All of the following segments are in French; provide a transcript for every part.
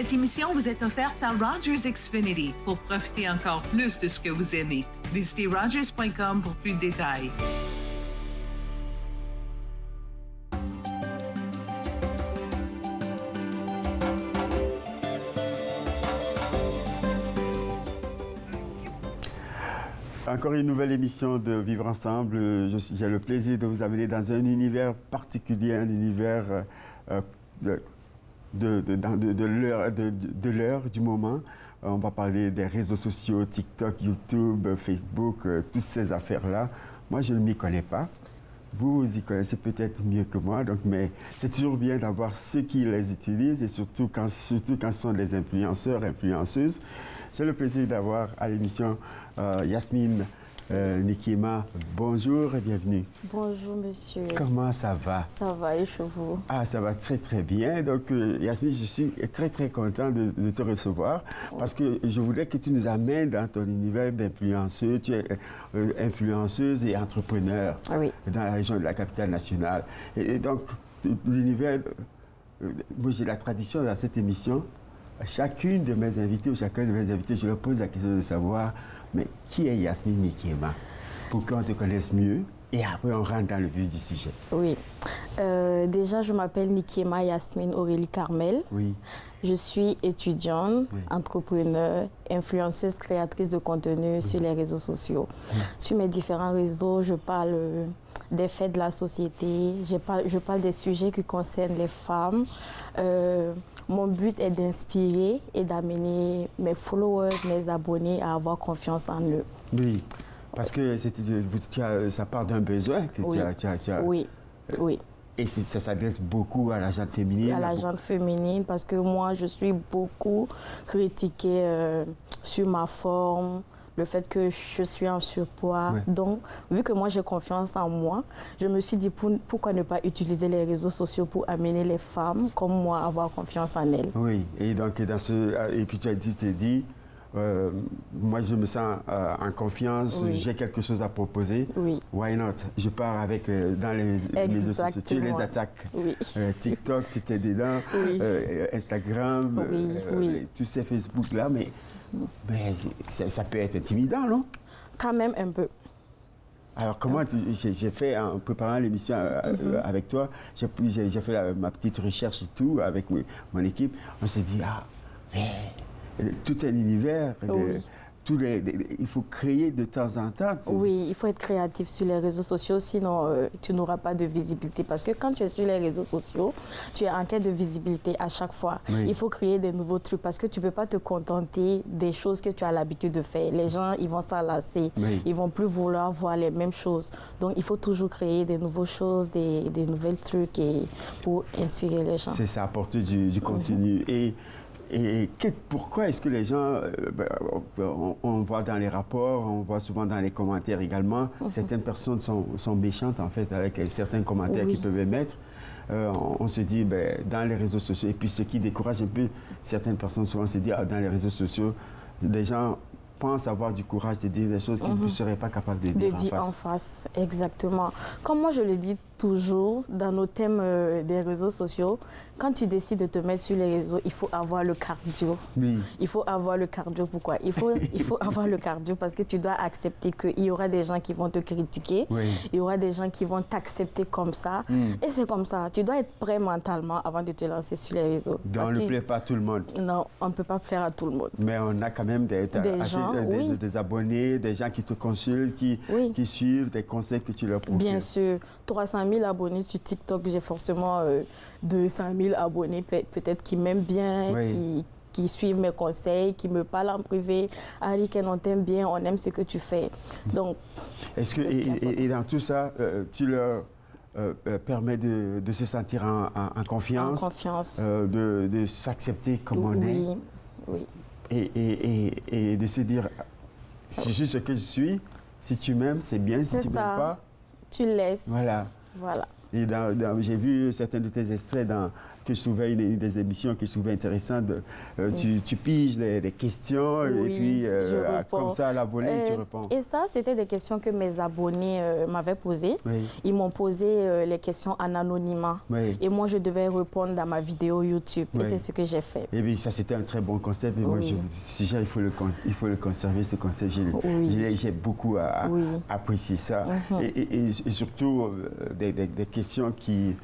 Cette émission vous est offerte par Rogers Xfinity pour profiter encore plus de ce que vous aimez. Visitez rogers.com pour plus de détails. Encore une nouvelle émission de Vivre Ensemble. J'ai le plaisir de vous amener dans un univers particulier, un univers de l'heure, du moment. On va parler des réseaux sociaux, TikTok, YouTube, Facebook, toutes ces affaires-là. Moi, je ne m'y connais pas. Vous y connaissez peut-être mieux que moi, donc, mais c'est toujours bien d'avoir ceux qui les utilisent et surtout quand ce sont des influenceurs, influenceuses. J'ai le plaisir d'avoir à l'émission Yasmine Nikema. Bonjour et bienvenue. Bonjour monsieur. Comment ça va? Ça va et chez vous? Ah, ça va très très bien. Donc Yasmine, je suis très très content de te recevoir parce que je voudrais que tu nous amènes dans ton univers d'influenceuse. Tu es influenceuse et entrepreneur dans la région de la capitale nationale. Et donc l'univers, moi j'ai la tradition dans cette émission. Chacune de mes invités ou chacun de mes invités, je leur pose la question de savoir, mais qui est Yasmine Nikema? Pour qu'on te connaisse mieux et après on rentre dans le vif du sujet. Oui. Déjà, je m'appelle Nikema Yasmine Aurélie Carmel. Oui. Je suis étudiante, entrepreneur, influenceuse, créatrice de contenu sur les réseaux sociaux. Sur mes différents réseaux, je parle des faits de la société, je parle des sujets qui concernent les femmes. Mon but est d'inspirer et d'amener mes followers, mes abonnés à avoir confiance en eux. Oui, parce que ça part d'un besoin que tu as. Oui, oui. Et ça s'adresse beaucoup à la gente féminine. À la gente féminine, parce que moi, je suis beaucoup critiquée sur ma forme, le fait que je suis en surpoids. Donc, vu que moi, j'ai confiance en moi, je me suis dit pourquoi ne pas utiliser les réseaux sociaux pour amener les femmes comme moi à avoir confiance en elles. Oui, et donc, et puis tu t'es dit, moi je me sens en confiance, j'ai quelque chose à proposer. Why not? Je pars avec dans les réseaux sociaux, tu les attaques. TikTok, tu es dedans, Instagram, tous ces Facebook-là, mais ça peut être intimidant, non? Quand même un peu. Alors comment j'ai fait en préparant l'émission avec toi, j'ai fait ma petite recherche et tout avec mon équipe, on s'est dit, tout un univers, il faut créer de temps en temps. Oui, il faut être créatif sur les réseaux sociaux, sinon tu n'auras pas de visibilité. Parce que quand tu es sur les réseaux sociaux, tu es en quête de visibilité à chaque fois. Il faut créer des nouveaux trucs parce que tu ne peux pas te contenter des choses que tu as l'habitude de faire. Les gens, ils vont s'enlacer, ils ne vont plus vouloir voir les mêmes choses. Donc, il faut toujours créer des nouvelles choses, des nouvelles trucs pour inspirer les gens. C'est ça, apporter du contenu. Et pourquoi est-ce que les gens, on voit dans les rapports, on voit souvent dans les commentaires également, certaines personnes sont méchantes en fait avec certains commentaires qu'ils peuvent émettre. On se dit, dans les réseaux sociaux, et puis ce qui décourage un peu certaines personnes, souvent se dit, dans les réseaux sociaux, des gens pensent avoir du courage de dire des choses qu'ils ne seraient pas capables de dire en face. Exactement. Comme moi je le dis toujours dans nos thèmes des réseaux sociaux, quand tu décides de te mettre sur les réseaux, il faut avoir le cardio. Il faut avoir le cardio. Pourquoi? Il faut avoir le cardio parce que tu dois accepter qu'il y aura des gens qui vont te critiquer, il y aura des gens qui vont t'accepter comme ça. Et c'est comme ça. Tu dois être prêt mentalement avant de te lancer sur les réseaux. Donc on ne plaît pas à tout le monde. Non, on ne peut pas plaire à tout le monde. Mais on a quand même des abonnés, des gens qui te consultent, qui suivent des conseils que tu leur proposes. Bien sûr. 300 000 abonnés sur TikTok, j'ai forcément 200 000 abonnés peut-être qui m'aiment bien, qui suivent mes conseils, qui me parlent en privé. Harry, on t'aime bien, on aime ce que tu fais. Donc, est-ce que, et dans tout ça, tu leur permets de se sentir en confiance, de s'accepter comme on est? Oui. Et de se dire, je suis ce que je suis, si tu m'aimes, c'est bien, si tu ne m'aimes pas, tu laisses. Voilà. Voilà. Et j'ai vu certains de tes extraits dans que je trouvais une des émissions que je trouvais intéressante. Tu piges les questions et puis comme ça à la volée, tu réponds. Et ça, c'était des questions que mes abonnés m'avaient posées. Oui. Ils m'ont posé les questions en anonymat. Oui. Et moi, je devais répondre dans ma vidéo YouTube. Oui. Et c'est ce que j'ai fait. Et bien, ça, c'était un très bon concept. Et moi, il faut le conserver, ce concept. J'ai beaucoup apprécié ça. Et surtout, des questions qui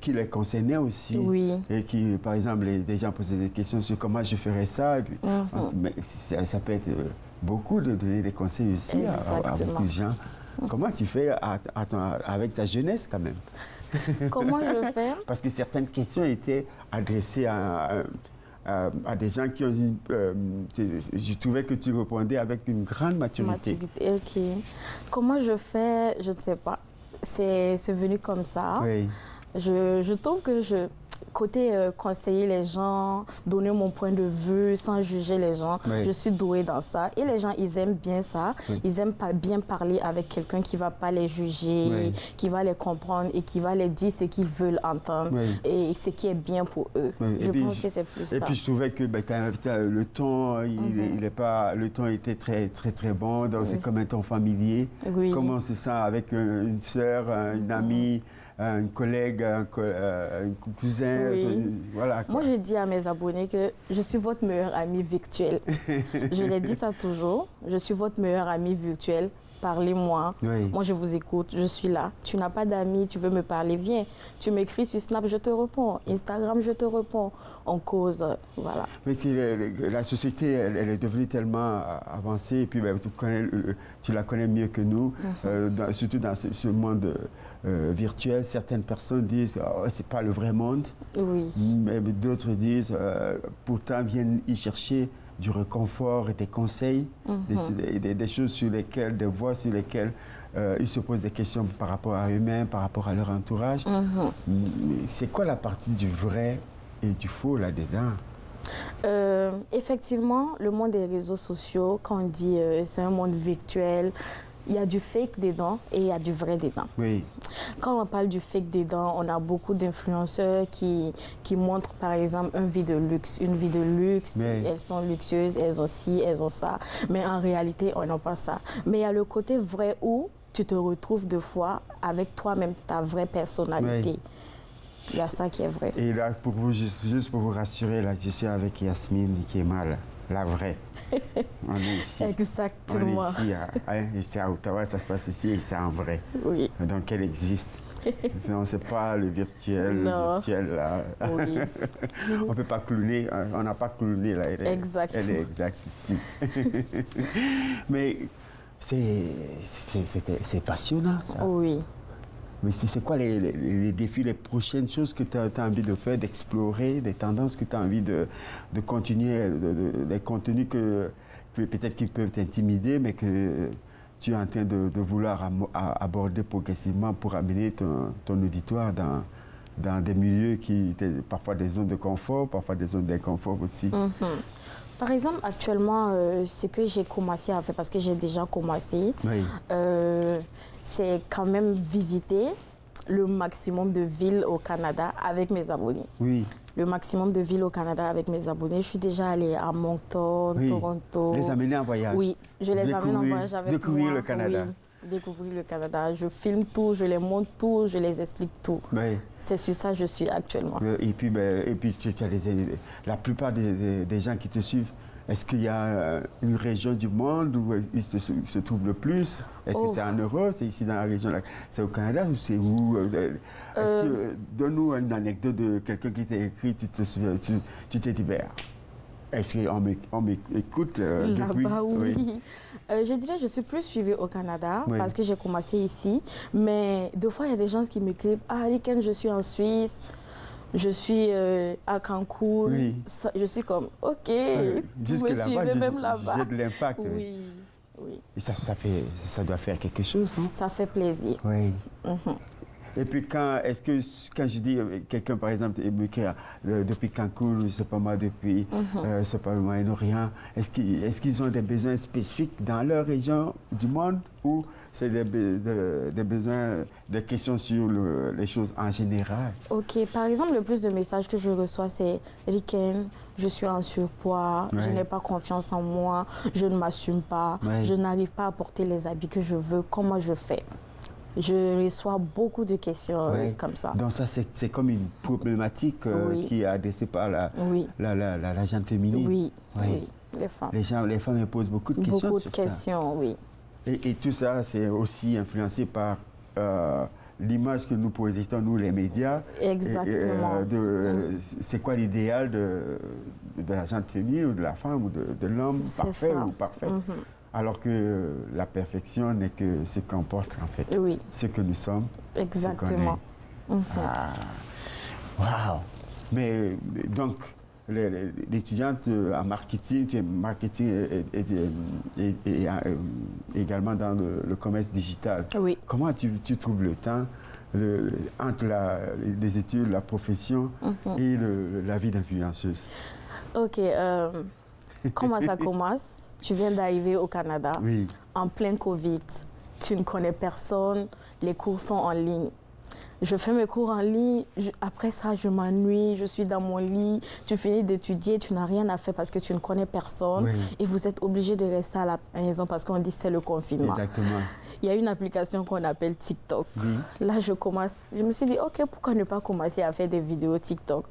les concernaient aussi. Oui. Et qui, par exemple, des gens posaient des questions sur comment je ferais ça. Et puis, mais ça peut être beaucoup de donner des conseils aussi à beaucoup de gens. Comment tu fais avec ta jeunesse quand même? Comment je fais? Parce que certaines questions étaient adressées à des gens qui ont je trouvais que tu répondais avec une grande maturité. Ok. Comment je fais? Je ne sais pas. C'est venu comme ça. Oui. Je trouve que côté conseiller les gens, donner mon point de vue sans juger les gens, oui. Je suis douée dans ça. Et les gens, ils aiment bien ça. Oui. Ils aiment bien parler avec quelqu'un qui ne va pas les juger, oui. Qui va les comprendre et qui va les dire ce qu'ils veulent entendre, oui. Et ce qui est bien pour eux. Oui. Je pense que c'est plus ça. Et puis je trouvais que le ton, le ton était très, très, très bon. Donc c'est comme un ton familier. Oui. Comme on se sent avec une sœur, une amie, un collègue, un cousin. Oui. Voilà, moi, je dis à mes abonnés que je suis votre meilleur ami virtuel. Je les dis ça toujours. Je suis votre meilleur ami virtuel. Parlez-moi. Oui. Moi, je vous écoute. Je suis là. Tu n'as pas d'amis, tu veux me parler, viens. Tu m'écris sur Snap, je te réponds. Instagram, je te réponds. On cause. Voilà. Mais la société, elle est devenue tellement avancée. Et puis, tu la connais mieux que nous. Surtout dans ce monde virtuel. Certaines personnes disent oh, c'est pas le vrai monde. Oui. Mais d'autres disent pourtant viennent y chercher du réconfort et des conseils, des choses sur lesquelles, des voies sur lesquelles ils se posent des questions par rapport à eux-mêmes, par rapport à leur entourage. C'est quoi la partie du vrai et du faux là-dedans? Effectivement, le monde des réseaux sociaux, quand on dit c'est un monde virtuel, il y a du fake dedans et il y a du vrai dedans. Oui. Quand on parle du fake dedans, on a beaucoup d'influenceurs qui montrent par exemple une vie de luxe. Oui. Elles sont luxueuses, elles ont ci, elles ont ça. Mais en réalité, on n'a pas ça. Mais il y a le côté vrai où tu te retrouves deux fois avec toi-même, ta vraie personnalité. Oui. Il y a ça qui est vrai. Et là, juste pour vous rassurer, là, je suis avec Yasmine Ikema, la vraie. On est ici. Exactement. On est ici à Ottawa, ça se passe ici et c'est en vrai. Oui. Donc elle existe. Non, c'est pas le virtuel. Non. Le virtuel, là. Oui. On ne peut pas clowner. On n'a pas clowné, là. Elle est exacte ici. Mais c'est passionnant, ça. Oui. Mais c'est quoi les défis, les prochaines choses que tu as envie de faire, d'explorer, des tendances que tu as envie de continuer, des contenus que peut-être qui peuvent t'intimider, mais que tu es en train de vouloir aborder progressivement pour amener ton auditoire dans des milieux qui étaient parfois des zones de confort, parfois des zones d'inconfort aussi. Par exemple, actuellement, ce que j'ai commencé à faire, parce que j'ai déjà commencé, oui. C'est quand même visiter le maximum de villes au Canada avec mes abonnés. Oui. Le maximum de villes au Canada avec mes abonnés. Je suis déjà allée à Moncton, oui. Toronto. Les amener en voyage. Oui, je les amène en voyage avec moi. Découvrir le Canada. Oui, découvrir le Canada. Je filme tout, je les montre tout, je les explique tout. Oui. C'est sur ça que je suis actuellement. Et puis tu as la plupart des gens qui te suivent. Est-ce qu'il y a une région du monde où ils se trouvent le plus? Est-ce que c'est en Europe? C'est ici dans la région? C'est au Canada ou c'est où? Donne-nous une anecdote de quelqu'un qui t'a écrit, tu te souviens, tu t'es dit, est-ce qu'on m'écoute là-bas? Oui. Je dirais que je suis plus suivie au Canada parce que j'ai commencé ici. Mais des fois, il y a des gens qui m'écrivent « Ah, Riken, je suis en Suisse. Je suis à Cancun, oui. Je suis comme, ok, vous me suivez même là-bas. J'ai de l'impact. Oui, oui. Et ça doit faire quelque chose, non? Ça fait plaisir. Oui. Et puis quand je dis quelqu'un par exemple depuis Cancun, je sais pas moi, depuis c'est pas le Moyen-Orient, est-ce qu'ils ont des besoins spécifiques dans leur région du monde ou c'est des besoins, des questions sur les choses en général? Ok, par exemple, le plus de messages que je reçois, c'est Riken, je suis en surpoids, je n'ai pas confiance en moi, je ne m'assume pas, je n'arrive pas à porter les habits que je veux, comment je fais? Je reçois beaucoup de questions comme ça. Donc ça, c'est comme une problématique qui est adressée par la gente féminine. Oui, les femmes. Les femmes posent beaucoup de questions. Beaucoup de questions, oui. Et tout ça, c'est aussi influencé par l'image que nous projetons, nous, les médias. Exactement. C'est quoi l'idéal de la gente féminine ou de la femme ou de l'homme parfait ou parfait. Alors que la perfection n'est que ce qu'on porte, en fait. Oui. Ce que nous sommes. Exactement. Waouh! Mais donc, l'étudiante en marketing, tu es marketing et également dans le commerce digital. Oui. Comment tu trouves le temps entre les études, la profession et la vie d'influenceuse? Ok. Comment ça commence? Tu viens d'arriver au Canada, en plein Covid. Tu ne connais personne, les cours sont en ligne. Je fais mes cours en ligne, après ça, je m'ennuie, je suis dans mon lit, tu finis d'étudier, tu n'as rien à faire parce que tu ne connais personne et vous êtes obligé de rester à la maison parce qu'on dit que c'est le confinement. Exactement. Il y a une application qu'on appelle TikTok. Là, je me suis dit, OK, pourquoi ne pas commencer à faire des vidéos TikTok?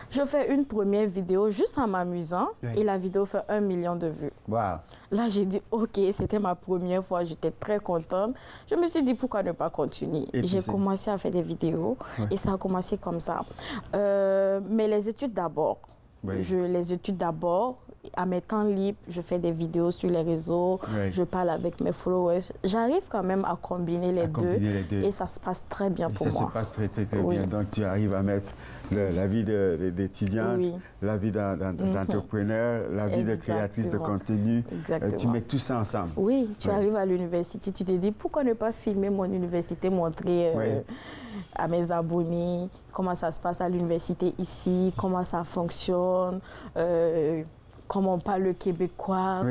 Je fais une première vidéo juste en m'amusant et la vidéo fait 1 million de vues. Wow. Là, j'ai dit, OK, c'était ma première fois, j'étais très contente. Je me suis dit, pourquoi ne pas continuer? J'ai commencé à faire des vidéos et ça a commencé comme ça. Mais les études d'abord. Les études d'abord. À mes temps libres, je fais des vidéos sur les réseaux, je parle avec mes followers. J'arrive quand même à combiner les deux et ça se passe très bien pour moi. Ça se passe très, très, très bien. Donc, tu arrives à mettre la vie d'étudiante, la vie d'entrepreneur, la vie de créatrice de contenu. Tu mets tout ça ensemble. Oui, tu arrives à l'université, tu te dis pourquoi ne pas filmer mon université, montrer à mes abonnés comment ça se passe à l'université ici, comment ça fonctionne. Comment on parle le québécois.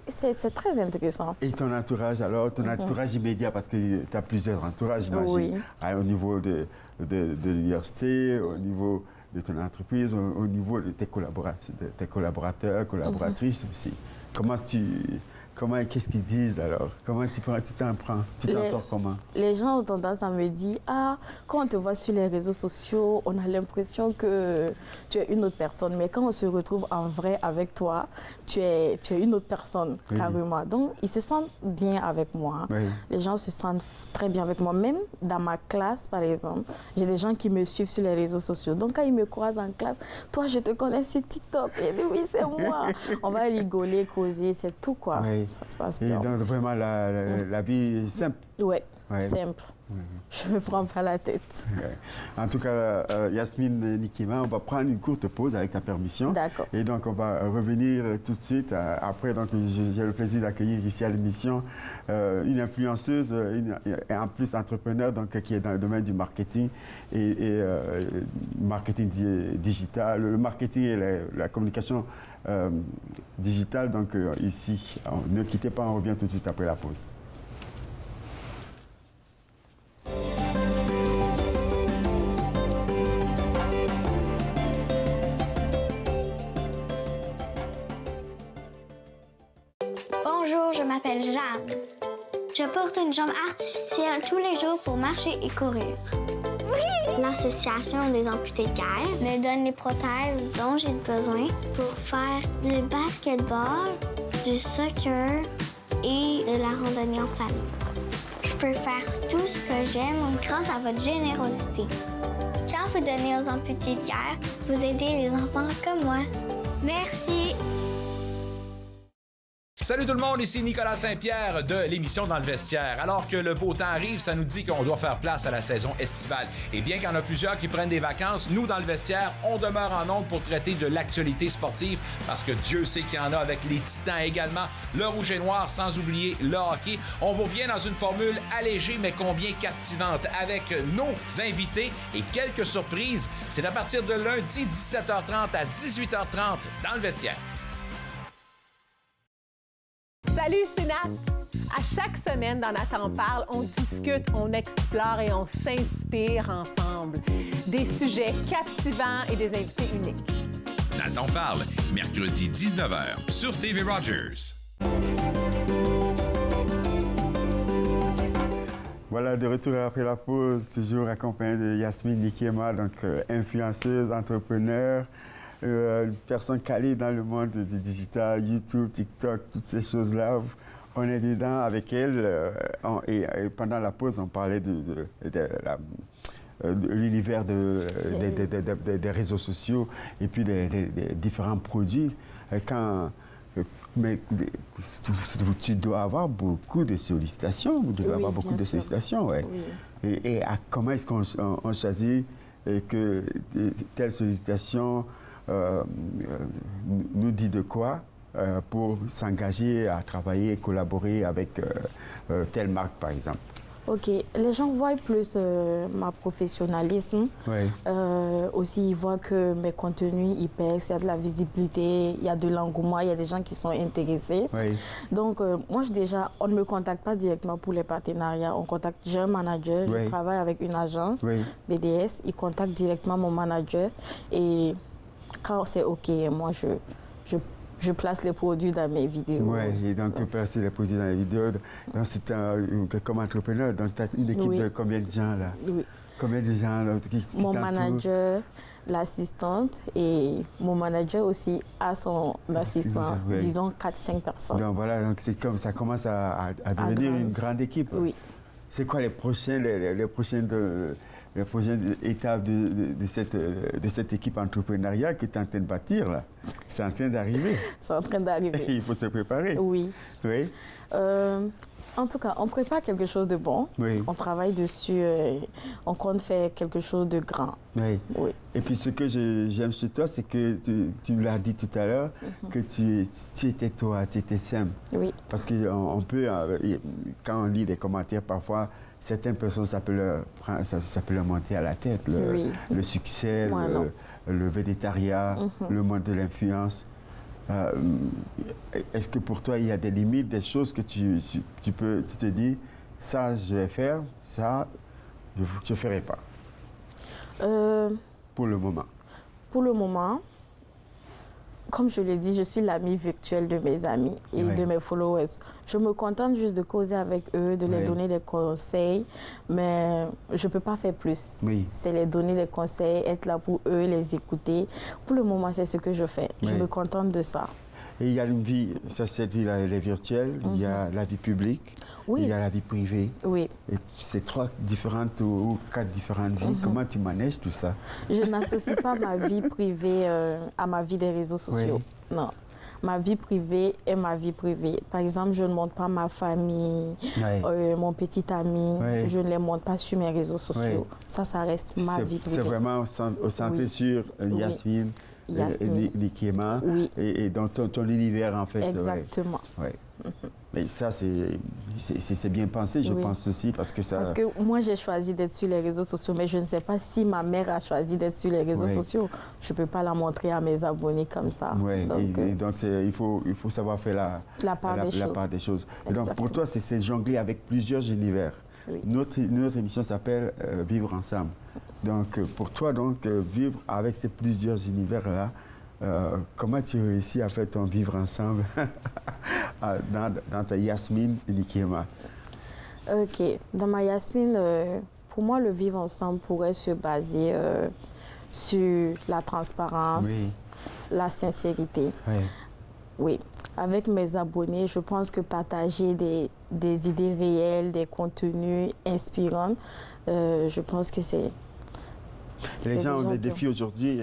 C'est très intéressant. Et ton entourage alors, ton entourage immédiat, parce que tu as plusieurs entourages, j'imagine, au niveau de l'université, au niveau de ton entreprise, au niveau de tes collaborateurs, collaboratrices aussi. Qu'est-ce qu'ils disent alors? Comment tu t'en prends? Tu t'en sors comment? Les gens ont tendance à me dire, quand on te voit sur les réseaux sociaux, on a l'impression que tu es une autre personne. Mais quand on se retrouve en vrai avec toi, tu es une autre personne, carrément. Donc, ils se sentent bien avec moi. Les gens se sentent très bien avec moi. Même dans ma classe, par exemple, j'ai des gens qui me suivent sur les réseaux sociaux. Donc, quand ils me croisent en classe, toi, je te connais sur TikTok. Et oui, c'est moi. On va rigoler, causer, c'est tout, quoi. Ça se passe bien. Et donc, vraiment, la vie simple. Simple. Je ne me prends pas la tête. En tout cas, Yasmine Nikima, on va prendre une courte pause avec ta permission. D'accord. Et donc, on va revenir tout de suite. Après, donc, j'ai le plaisir d'accueillir ici à l'émission une influenceuse et en plus entrepreneur donc, qui est dans le domaine du marketing et marketing digital, le marketing et la communication digitale. Donc, ici, ne quittez pas, on revient tout de suite après la pause. Bonjour, je m'appelle Jeanne. Je porte une jambe artificielle tous les jours pour marcher et courir. Oui! L'Association des amputés de guerre me donne les prothèses dont j'ai besoin pour faire du basketball, du soccer et de la randonnée en famille. Je peux faire tout ce que j'aime grâce à votre générosité. Quand vous donnez aux amputés de guerre, vous aidez les enfants comme moi. Merci! Salut tout le monde, ici Nicolas Saint-Pierre de l'émission Dans le vestiaire. Alors que le beau temps arrive, ça nous dit qu'on doit faire place à la saison estivale. Et bien qu'il y en a plusieurs qui prennent des vacances, nous, dans le vestiaire, on demeure en ondes pour traiter de l'actualité sportive parce que Dieu sait qu'il y en a avec les Titans également, le rouge et noir, sans oublier le hockey. On vous revient dans une formule allégée mais combien captivante avec nos invités et quelques surprises. C'est à partir de lundi 17h30 à 18h30 dans le vestiaire. Salut, c'est Nat! À chaque semaine dans Nat en parle, on discute, on explore et on s'inspire ensemble. Des sujets captivants et des invités uniques. Nat en parle, mercredi 19h sur TV Rogers. Voilà, de retour après la pause, toujours accompagné de Yasmine Nikiema, donc influenceuse, entrepreneur, une personne calée dans le monde du digital, YouTube, TikTok, toutes ces choses-là. On est dedans avec elle et pendant la pause, on parlait de l'univers des réseaux sociaux et puis des différents produits. Mais tu dois avoir beaucoup de sollicitations. Tu dois avoir beaucoup de sollicitations, ouais. Oui. Et comment est-ce qu'on choisit que telle sollicitation nous dit de quoi pour s'engager à travailler et collaborer avec telle marque, par exemple? Ok, les gens voient plus ma professionnalisme. Oui. Aussi, ils voient que mes contenus, ils percent, il y a de la visibilité, il y a de l'engouement, il y a des gens qui sont intéressés. Oui. Donc, moi, on ne me contacte pas directement pour les partenariats. J'ai un manager, je travaille avec une agence, BDS, ils contactent directement mon manager. Et quand c'est OK, moi, je place les produits dans mes vidéos. Oui, et donc placer les produits dans les vidéos. Donc, c'est comme entrepreneur, donc tu as une équipe de combien de gens là? Oui. Combien de gens là, qui mon manager, l'assistante et mon manager aussi a son assistant, disons 4-5 personnes. Donc voilà, donc c'est comme ça commence à devenir une grande équipe. Oui. C'est quoi les prochaines étapes de cette équipe entrepreneuriale que tu es en train de bâtir là? C'est en train d'arriver. C'est en train d'arriver. Il faut se préparer. Oui. Oui. En tout cas, on prépare quelque chose de bon. Oui. On travaille dessus. On compte faire quelque chose de grand. Oui. Oui. Et puis ce que j'aime chez toi, c'est que tu l'as dit tout à l'heure, que tu étais toi, tu étais simple. Oui. Parce qu'on peut, quand on lit des commentaires parfois, certaines personnes, ça peut leur monter à la tête. Le succès, le végétariat, le monde de l'influence. Est-ce que pour toi, il y a des limites, des choses que tu te dis, ça, je vais faire, ça, je ne ferai pas? Pour le moment. Pour le moment, comme je l'ai dit, je suis l'ami virtuel de mes amis et de mes followers. Je me contente juste de causer avec eux, de les donner des conseils, mais je ne peux pas faire plus. Oui. C'est les donner des conseils, être là pour eux, les écouter. Pour le moment, c'est ce que je fais. Je me contente de ça. Et il y a une vie, cette vie-là, elle est virtuelle, il y a la vie publique, il y a la vie privée. Oui. Et c'est 3 différentes ou 4 différentes vies. Comment tu manages tout ça? Je n'associe pas ma vie privée à ma vie des réseaux sociaux. Oui. Non. Ma vie privée est ma vie privée. Par exemple, je ne montre pas ma famille, mon petit ami. Je ne les montre pas sur mes réseaux sociaux. Ça reste ma vie privée. C'est vraiment centré sur Yasmine. Nikiema, et dans ton univers, en fait. Exactement. Ouais. Mais ça, c'est bien pensé, je pense aussi, parce que ça... Parce que moi, j'ai choisi d'être sur les réseaux sociaux, mais je ne sais pas si ma mère a choisi d'être sur les réseaux sociaux. Je ne peux pas la montrer à mes abonnés comme ça. Oui, donc il faut savoir faire la part des choses. Et donc, pour toi, c'est jongler avec plusieurs univers. Oui. Notre émission s'appelle Vivre ensemble. Donc, pour toi, vivre avec ces plusieurs univers-là, comment tu réussis à faire ton vivre ensemble dans ta Yasmine Nikiema? OK. Dans ma Yasmine, pour moi, le vivre ensemble pourrait se baser sur la transparence, la sincérité. Oui. Avec mes abonnés, je pense que partager des idées réelles, des contenus inspirants, je pense que Les gens ont des défis aujourd'hui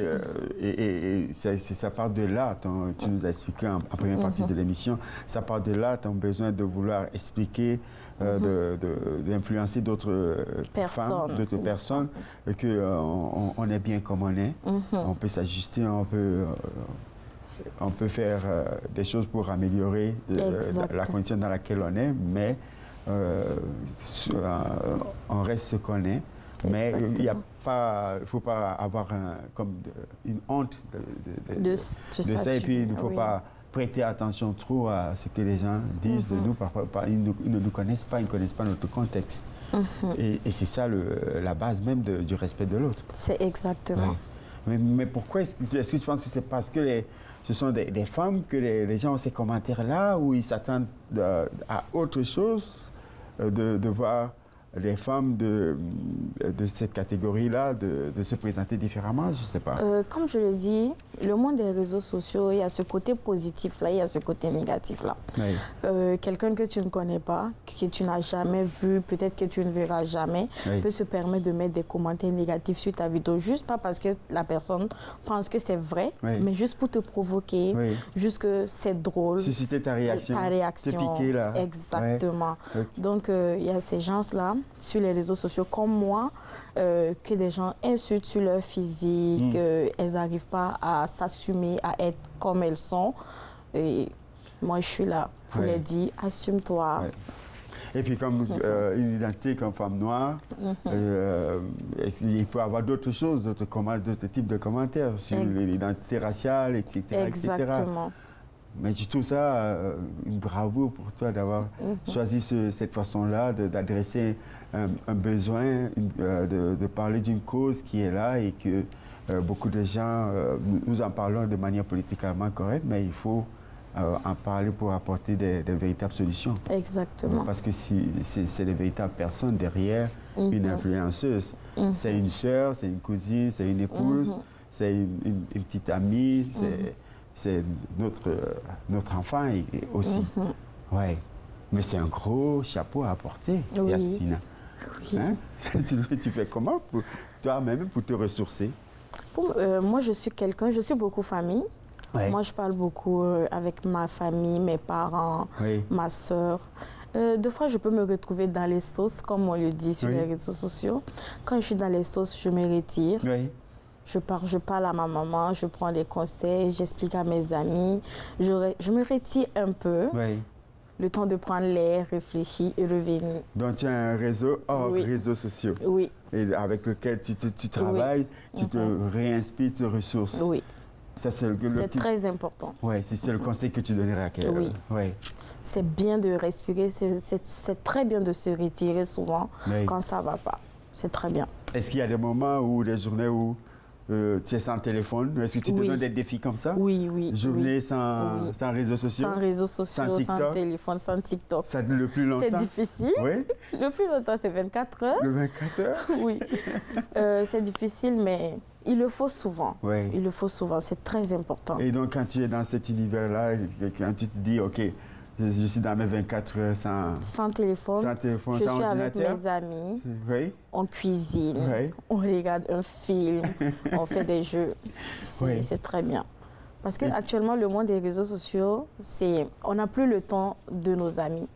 et ça part de là. Tu nous as expliqué en première partie de l'émission, ça part de là, tu as besoin de vouloir expliquer, d'influencer d'autres femmes, d'autres personnes, qu'on est bien comme on est. On peut s'ajuster, on peut faire des choses pour améliorer la condition dans laquelle on est, mais on reste ce qu'on est. Mais il ne faut pas avoir une honte de ça. Et puis, il ne faut pas prêter attention trop à ce que les gens disent de nous. Ils ne nous connaissent pas, ils ne connaissent pas notre contexte. Et c'est ça la base même du respect de l'autre. C'est exactement. Ouais. Mais pourquoi est-ce que tu penses que c'est parce que ce sont des femmes que les gens ont ces commentaires-là, ou ils s'attendent à autre chose, de voir les femmes de cette catégorie-là de se présenter différemment, je ne sais pas. Comme je le dis, le monde des réseaux sociaux, il y a ce côté positif-là, il y a ce côté négatif-là. Oui. Quelqu'un que tu ne connais pas, que tu n'as jamais vu, peut-être que tu ne verras jamais, peut se permettre de mettre des commentaires négatifs sur ta vidéo, juste pas parce que la personne pense que c'est vrai, mais juste pour te provoquer, juste que c'est drôle. Susciter ta réaction. Te piquer, là. Exactement. Donc, il y a ces gens-là sur les réseaux sociaux comme moi, que des gens insultent sur leur physique, elles n'arrivent pas à s'assumer, à être comme elles sont. Et moi, je suis là pour les dire, assume-toi. Et puis, comme une identité comme femme noire, est-ce qu'il peut y avoir d'autres choses, d'autres types de commentaires sur l'identité raciale, etc. Exactement. Mais je trouve ça une bravoure pour toi d'avoir choisi cette façon-là d'adresser un besoin, de parler d'une cause qui est là et que beaucoup de gens, nous en parlons de manière politiquement correcte, mais il faut en parler pour apporter des véritables solutions. Exactement. Parce que c'est des véritables personnes derrière une influenceuse. C'est une sœur, c'est une cousine, c'est une épouse, c'est une petite amie, c'est notre enfant aussi. Ouais. Mais c'est un gros chapeau à porter, Yasmina. Oui. Hein? Tu fais comment toi-même pour te ressourcer? Moi, je suis beaucoup famille. Moi, je parle beaucoup avec ma famille, mes parents, ma sœur. Deux fois, je peux me retrouver dans les sauces, comme on le dit sur les réseaux sociaux. Quand je suis dans les sauces, je me retire. Je parle à ma maman, je prends des conseils, j'explique à mes amis. Je me retire un peu, le temps de prendre l'air, réfléchir et revenir. Donc, tu as un réseau hors réseaux sociaux. Oui. Et avec lequel tu travailles, tu te réinspires, tu te ressources. Oui. C'est très important. Oui, c'est le conseil que tu donnerais à quelqu'un. Oui. C'est bien de respirer, c'est très bien de se retirer souvent quand ça ne va pas. C'est très bien. Est-ce qu'il y a des moments ou des journées où tu es sans téléphone? Est-ce que tu te donnes des défis comme ça? Oui. Journée sans réseaux sociaux? Sans réseaux sociaux, sans téléphone, sans TikTok. Ça le plus longtemps? C'est difficile. Oui? Le plus longtemps, c'est 24 heures. Le 24 heures? Oui. C'est difficile, mais il le faut souvent. Il le faut souvent, c'est très important. Et donc, quand tu es dans cet univers-là, quand tu te dis, OK, je suis dans mes 24 heures sans téléphone, sans je suis ordinateur. avec mes amis, on cuisine, on regarde un film, on fait des jeux. C'est très bien. Parce qu'actuellement, le monde des réseaux sociaux, on n'a plus le temps de nos amis.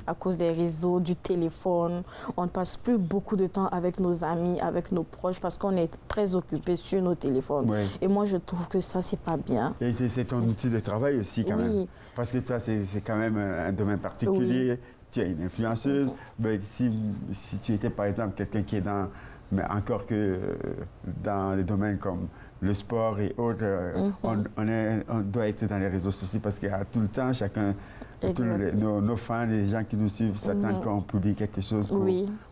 À cause des réseaux, du téléphone. On ne passe plus beaucoup de temps avec nos amis, avec nos proches, parce qu'on est très occupé sur nos téléphones. Et moi, je trouve que ça, c'est pas bien. Et c'est ton outil de travail aussi, quand même. Parce que toi, c'est quand même un domaine particulier. Tu es une influenceuse. Mais si tu étais, par exemple, quelqu'un qui est mais encore que dans des domaines comme le sport et autres, on doit être dans les réseaux sociaux parce qu'il y a tout le temps, chacun, nos fans, les gens qui nous suivent s'attendent qu'on publie quelque chose pour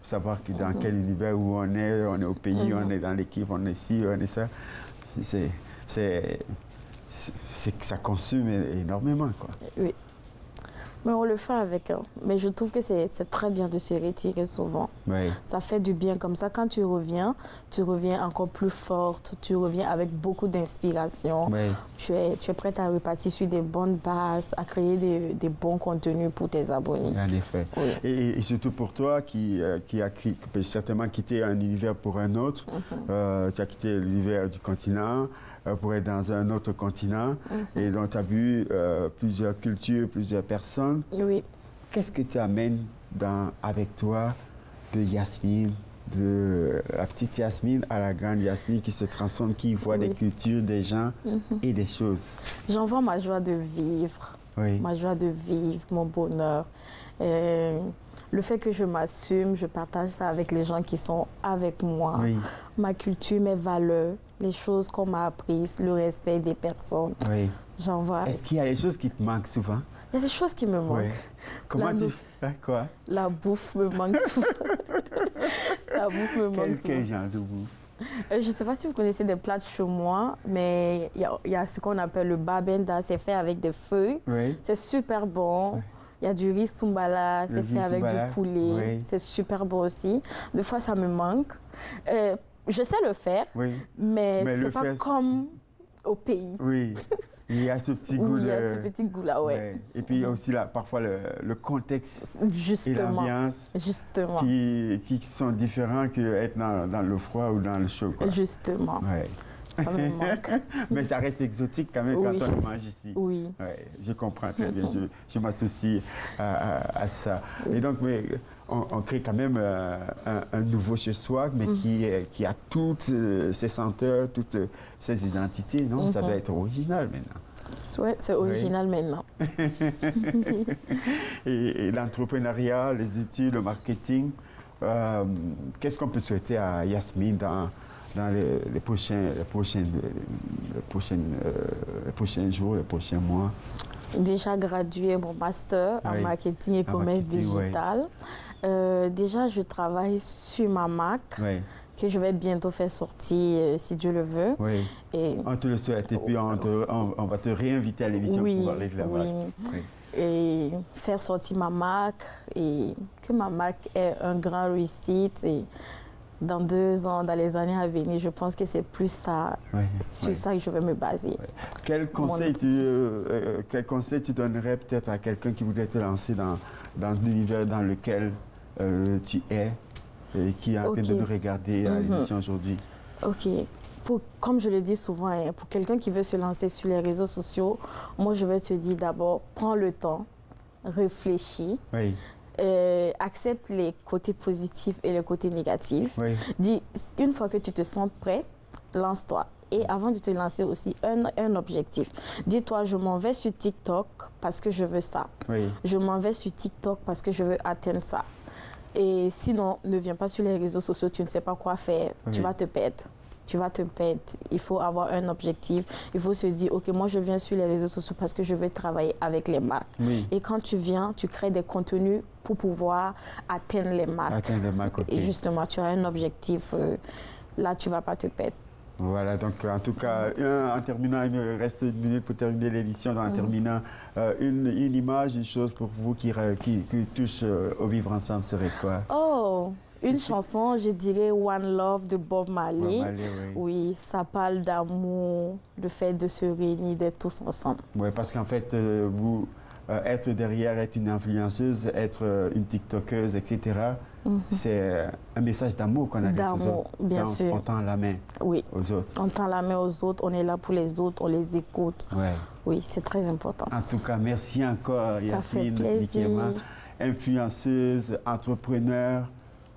savoir dans quel univers où on est au pays, on est dans l'équipe, on est ci, on est ça. Ça consomme énormément, quoi. Oui. Mais on le fait avec eux. Mais je trouve que c'est très bien de se retirer souvent. Oui. Ça fait du bien comme ça. Quand tu reviens encore plus forte, tu reviens avec beaucoup d'inspiration. Oui. Tu es prête à repartir sur des bonnes bases, à créer des bons contenus pour tes abonnés. En effet. Oui. Et surtout pour toi qui a certainement quitté un univers pour un autre, tu as quitté l'univers du continent pour être dans un autre continent et donc tu as vu plusieurs cultures, plusieurs personnes. Oui. Qu'est-ce que tu amènes avec toi de Yasmine, de la petite Yasmine à la grande Yasmine qui se transforme, qui voit des cultures, des gens et des choses? J'envoie ma joie de vivre, ma joie de vivre, mon bonheur. Le fait que je m'assume, je partage ça avec les gens qui sont avec moi. Oui. Ma culture, mes valeurs, les choses qu'on m'a apprises, le respect des personnes. Oui. J'envoie. Est-ce qu'il y a des choses qui te manquent souvent? Il y a des choses qui me manquent. Oui. Comment tu fais quoi? La bouffe me manque souvent. La bouffe me manque souvent. Quel genre de bouffe? Je ne sais pas si vous connaissez des plats de chez moi, mais il y a ce qu'on appelle le babenda. C'est fait avec des feuilles. Oui. C'est super bon. Il y a du riz sumbala, c'est fait avec du poulet. Oui. C'est super bon aussi. Des fois, ça me manque. Je sais le faire, mais ce n'est pas comme au pays. Oui. Il y a ce petit goût. Il y a ce petit goût-là, oui. Et puis il y a aussi parfois le contexte et l'ambiance qui sont différents qu'être dans le froid ou dans le chaud, quoi. Justement. Ouais. Ça me manque. Mais ça reste exotique quand même quand on mange ici. Oui. Ouais, je comprends très bien, je m'associe à ça. Et donc, on crée quand même un nouveau chez soi, mais qui a toutes ses senteurs, toutes ses identités, non? Ça doit être original maintenant. Oui, c'est original maintenant. Et l'entrepreneuriat, les études, le marketing, qu'est-ce qu'on peut souhaiter à Yasmine dans les prochains jours, les prochains mois? Déjà gradué mon master en marketing et commerce digital. Déjà, je travaille sur ma marque que je vais bientôt faire sortir, si Dieu le veut. Oui. Et on te le souhaite et puis on va te réinviter à l'émission pour parler de la marque. Oui. Et faire sortir ma marque et que ma marque ait un grand réussite. Et dans 2 ans, dans les années à venir, je pense que c'est plus ça, sur ça que je vais me baser. Quel conseil tu donnerais peut-être à quelqu'un qui voudrait te lancer dans l'univers dans lequel tu es et qui est en train de nous regarder à l'émission aujourd'hui? OK. Comme je le dis souvent, pour quelqu'un qui veut se lancer sur les réseaux sociaux, moi, je vais te dire d'abord, prends le temps, réfléchis. Oui. Accepte les côtés positifs et les côtés négatifs. Oui. Dis, une fois que tu te sens prêt, lance-toi. Et avant de te lancer aussi, un objectif. Dis-toi, je m'en vais sur TikTok parce que je veux ça. Oui. Je m'en vais sur TikTok parce que je veux atteindre ça. Et sinon, ne viens pas sur les réseaux sociaux, tu ne sais pas quoi faire, tu vas te perdre. Tu vas te perdre. Il faut avoir un objectif. Il faut se dire, OK, moi, je viens sur les réseaux sociaux parce que je veux travailler avec les marques. Oui. Et quand tu viens, tu crées des contenus pour pouvoir atteindre les marques. Atteindre les marques, OK. Et justement, tu as un objectif. Là, tu ne vas pas te perdre. Voilà, donc en tout cas, en terminant, il me reste 1 minute pour terminer l'émission. En terminant, une image, une chose pour vous qui touche au vivre ensemble serait quoi? Oh! Une chanson, je dirais One Love de Bob Marley. Bob Marley, oui, ça parle d'amour, le fait de se réunir, d'être tous ensemble. Oui, parce qu'en fait, vous, être derrière, être une influenceuse, être une TikTokeuse, etc., c'est un message d'amour qu'on a des aux autres. Bien sûr. On tend la main aux autres. On tend la main aux autres, on est là pour les autres, on les écoute. Ouais. Oui, c'est très important. En tout cas, merci encore, Yasmine Nikema, influenceuse, entrepreneur.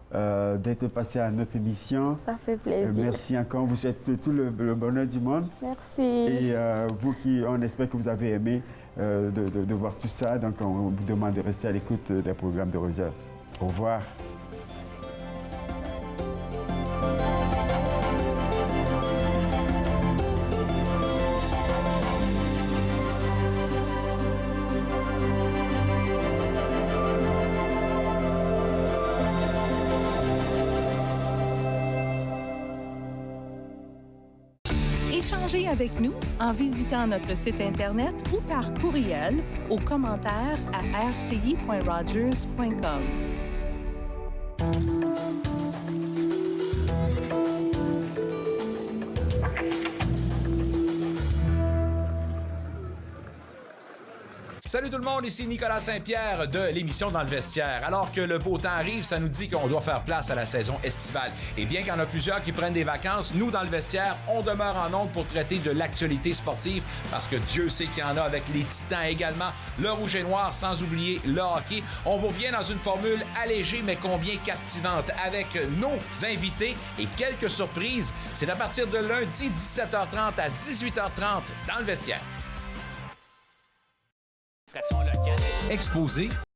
D'être passé à notre émission. Ça fait plaisir. Merci encore. Vous souhaite tout le bonheur du monde. Merci. Et vous on espère que vous avez aimé de voir tout ça. Donc, on vous demande de rester à l'écoute des programmes de Rogers. Au revoir. Échangez avec nous en visitant notre site Internet ou par courriel aux commentaires à rci.rogers.com. Salut tout le monde, ici Nicolas Saint-Pierre de l'émission Dans le vestiaire. Alors que le beau temps arrive, ça nous dit qu'on doit faire place à la saison estivale. Et bien qu'il y en a plusieurs qui prennent des vacances, nous, dans le vestiaire, on demeure en ondes pour traiter de l'actualité sportive parce que Dieu sait qu'il y en a avec les Titans également, le rouge et noir, sans oublier le hockey. On vous revient dans une formule allégée mais combien captivante avec nos invités et quelques surprises. C'est à partir de lundi 17h30 à 18h30 dans le vestiaire. Exposé